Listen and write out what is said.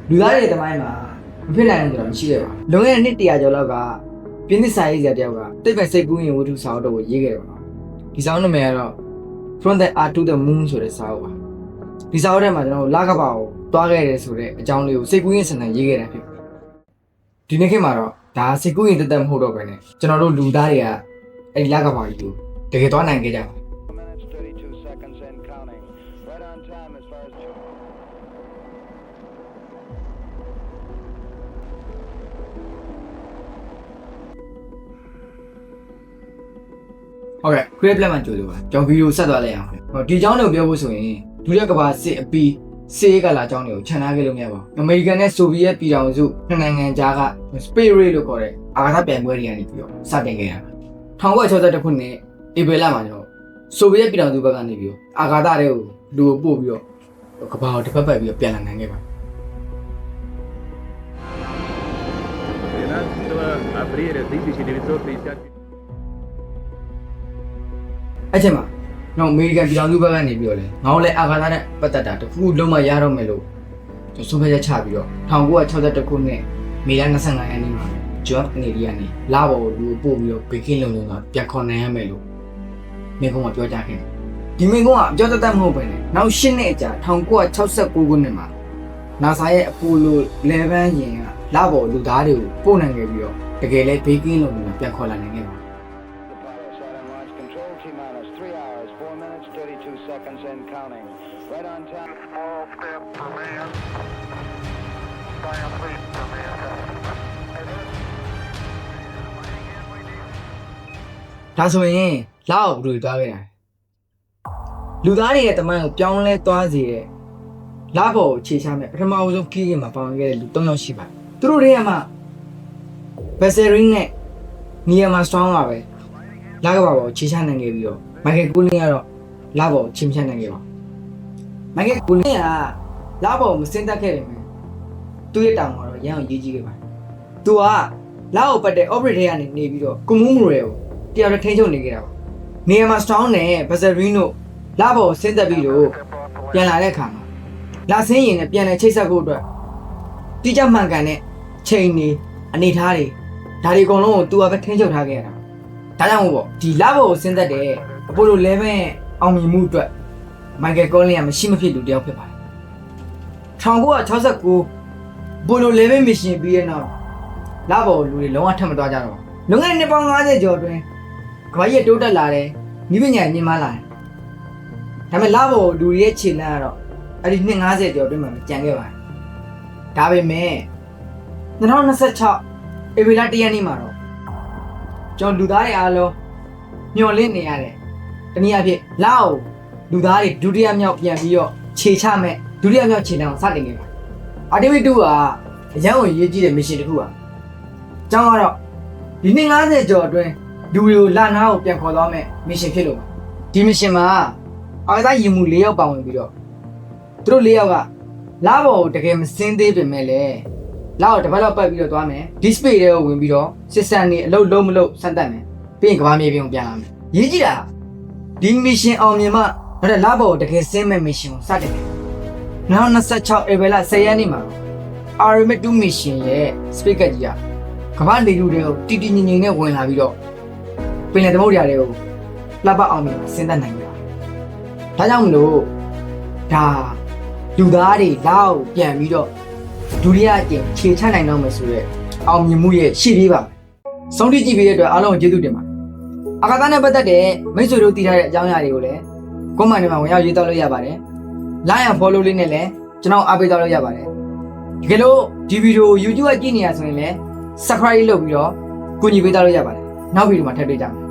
လူသားတွေတမိုင်းမှာမဖြစ်နိုင်ဘူးဆိုတော့မရှိခဲ့ပါဘူးလွန်ခဲ့တဲ့နှစ်100ကျော်လောက်ကပြင်းသစ်စာရေးဆရာတယောက်ကတိတ်ပဲစိတ်ကူးရင်ဝတ္ထုစာအုပ်တော့ရေးခဲ့တယ်ပေါ့နော်ဒီစာအုပ်နာမည်ကတော့ From the Earth to the Moon ဆိုတဲ့စာအုပ်ပါဒီစာအုပ်ထဲမှာကျွန်တော်လကဘာကိုတွားခဲ့တယ်ဆိုတဲ့အကြောင်းလေးကိုစိတ်ကူးရင်စံတန်ရေးခဲ့တာဖြစ်ပါတယ်ဒီနေ့ခေတ်မှာတော့ဒါစိတ်ကူးရင်တက်မဟုတ်တော့ပဲねကျွန်တော်တို့လူသားတွေကအဲ့ဒီလကဘာကြီးကိုတကယ်တွားနိုင်ခဲ့ကြပါဟုတ်ကဲ့ create plan မှာကြိုးလို့ပါကျွန်တော်ဗီဒီယိုဆက်သွားလိုက်အောင်ဟောဒီအကြောင်းတွေကိုပြောဖို့ဆိုရင်ဒုတိယကမ္ဘာစစ်အပြီးစေးကလာအကြောင်းတွေကိုခြံထားခဲ့လို့မရပါဘူးအမေရိကန်နဲ့ဆိုဗီယက်ပြည်ထောင်စုနှစ်နိုင်ငံကြားက space race လို့ခေါ်တဲ့အာကာသပြိုင်ပွဲတွေကနေပြီးတော့စတင်ခဲ့တာ1962ခုနှစ်ဧပြီလမှာကျွန်တော်ဆိုဗီယက်ပြည်ထောင်စုဘက်ကနေပြီးတော့အာကာသတွေကိုလူကိုပို့ပြီးတော့ကမ္ဘာကိုတစ်ဖက်ပတ်ပြီးတော့ပြန်လာနိုင်ခဲ့ပါအဲ့ချိန်မှာတော့အမေရိကန်ပြည်ထောင်စုဘက်ကနေပြီးတော့လေငါတို့လည်းအာကာသနဲ့ပတ်သက်တာတခုလုံးမရတော့မယ်လို့ဆိုဖက်ချက်ချပြီးတော့1962ခုနှစ်မေလ25ရက်နေ့မှာဂျွန်ကနေဒီကနေလာဘော်ကိုလူပို့ပြီးတော့ဘေကင်းလုံလုံကပြန်ခေါ်နိုင်ရမယ်လို့မင်းကပြောကြခဲ့ဒီမင်းကအပြောတတ်မဟုတ်ပဲနဲ့နောက်10နှစ်အကြာ1969ခုနှစ်မှာ NASA ရဲ့အပိုလို11ယာဉ်ကလာဘော်လူသားတွေကိုပို့နိုင်ခဲ့ပြီးတော့တကယ်လဲဘေကင်းလုံလုံကပြန်ခေါ်လာနိုင်ခဲ့ပါSeconds and counting. Right on time. Small step for man. Giant leap for mankind. ဒါဆိုရင်လောက်ဘယ်လိုသွားခဲ့တာလူသားတွေရဲ့တမန်ကိုပြောင်းလဲသွားစေတဲ့လဘော်ကိုခြေချမယ်ပထမအဆုံးခီးရင်မှာပေါင်ခဲ့တဲ့လူ3ယောက်ရှိပါတယ်သူတို့တွေကမှဘက်ဆယ်ရင်းနဲ့နီယာမာစတောင်းပါပဲလကဘာဘော်ခြေချနိုင်ခဲ့ပြီးတော့မိုက်ကယ်ကူလင်းကတော့လာဘော်ချင်းချနိုင်ခဲ့ပါမိုက်ကယ်ကူလင်းကလာဘော်မစင်တက်ခဲ့တယ်မယ်သူ့ရဲ့တောင်မှာတော့ရန်အောင်ရေးကြည့်ခဲ့ပါသူကလာကိုပတ်တဲ့ operate ထဲကနေနေပြီးတော့ကွန်မူးမူတွေကိုတယောက်တည်းထိန်းချုပ်နေခဲ့တာပါနေရာမှာစတောင်းနဲ့ဘက်ဆယ်ရင်းတို့လာဘော်စင်တက်ပြီးတော့ပြန်လာတဲ့အခါမှာလာဆင်းရင်နဲ့ပြန်လဲချိတ်ဆက်ဖို့အတွက်တိကျမှန်ကန်တဲ့ချိန်နေအနေထားတွေဒါတွေအကုန်လုံးကိုသူကပဲထိန်းချုပ်ထားခဲ့ရတာဒါကြောင့်မို့ပေါ့ဒီလာဘော်ကိုစင်တက်တဲ့အပိုလို11ရဲ့အောင်မြင်မှုအတွက်မိုက်ကယ်ကောလင်းကမရှိမဖြစ်လူတယောက်ဖြစ်ပါတယ်1969ဘိုလို11မစ်ရှင်ပြီးတဲ့နောက်လာဘော်လူတွေလုံးဝထပ်မသွားကြတော့လွန်ခဲ့တဲ့နှစ်ပေါင်း50ကျော်အတွင်းကမ္ဘာကြီးတိုးတက်လာတယ်မိပညာမြင့်မားလာတယ်ဒါပေမဲ့လာဘော်လူတွေရဲ့ခြေလှမ်းကတော့အဲ့ဒီနှစ်50ကျော်အတွင်းမှာကြံခဲ့ပါတယ်ဒါပေမဲ့2026ဧပြီလ1ရက်နေ့မှာတော့ကျွန်တော်လူသားတွေအားလုံးမျှော်လင့်နေရတယ်တနည်းအားဖြင့်လောက်လူသားတွေဒုတိယမြောက်ပြန်ပြီးတော့ခြေချမဲ့ဒုတိယမြောက်ခြေလှမ်းကိုစတင်ခဲ့ပါတယ်အာတီမီ2ကအရန်ကိုရေးကြည့်တဲ့မစ်ရှင်တစ်ခုပါအကြောင်းကတော့ဒီနှစ်50ကျော်အတွင်းလူတွေကိုလာနာကိုပြန်ခေါ်သွားမဲ့မစ်ရှင်ဖြစ်လို့ပါဒီမစ်ရှင်မှာအာကာသယာဉ်မှူး4ယောက်ပါဝင်ပြီးတော့သူတို့4ယောက်ကလာဘော်ကိုတကယ်မစင်းသေးပေမဲ့လည်းလာကို develop ပတ်ပြီးတော့သွားမယ် display တွေကိုဝင်ပြီးတော့ system တွေအလုပ်လုံးမလုပ်စမ်းသပ်မယ်ပြီးရင်ကမ္ဘာမြေပြင်ကိုပြန်လာမယ်ရေးကြည့်တာဒီမစ်ရှင်အောင်မြင်မှနောက်တဲ့လာဘော်ကိုတကယ်စင်းမဲ့မစ်ရှင်ကိုစတင်တယ်2026 ဧပြီလ10ရက်နေ့မှာ Artemis 2 mission ရဲ့ space ကကြီးကကမ္ဘာလေထုတွေကိုတီတီငင်ငင်နဲ့ဝင်လာပြီးတော့ပင်လယ်သမုဒ္ဒရာတွေကိုလှပအောင်မြင်ဆင်းသက်နိုင်ကြတယ်ဒါကြောင့်မလို့ဒါလူသားတွေလောက်ပြန်ပြီးတော့ဒုတိယအကြိမ်ခြေချနိုင်တော့မယ်ဆိုရက်အောင်မြင်မှုရဲ့ရှေ့ပြေးပါမယ်။ဆုံးဖြတ်ကြည့်ပေးတဲ့အတွက်အားလုံးကိုကျေးဇူးတင်ပါတယ်။အာကာသနဲ့ပတ်သက်တဲ့မိတ်ဆွေတို့တည်ထားတဲ့အကြောင်းအရာတွေကိုလည်း comment ထဲမှာဝင်ရောက်ရေးသားလို့ရပါတယ်။ like and follow လေးနဲ့လည်းကျွန်တော်အားပေးသွားလို့ရပါတယ်။တကယ်လို့ဒီဗီဒီယို YouTube ကကြည့်နေရဆိုရင်လည်း subscribe လုပ်ပြီးတော့ကူညီပေးသွားလို့ရပါတယ်။နောက်ဗီဒီယိုမှာထပ်တွေ့ကြမယ်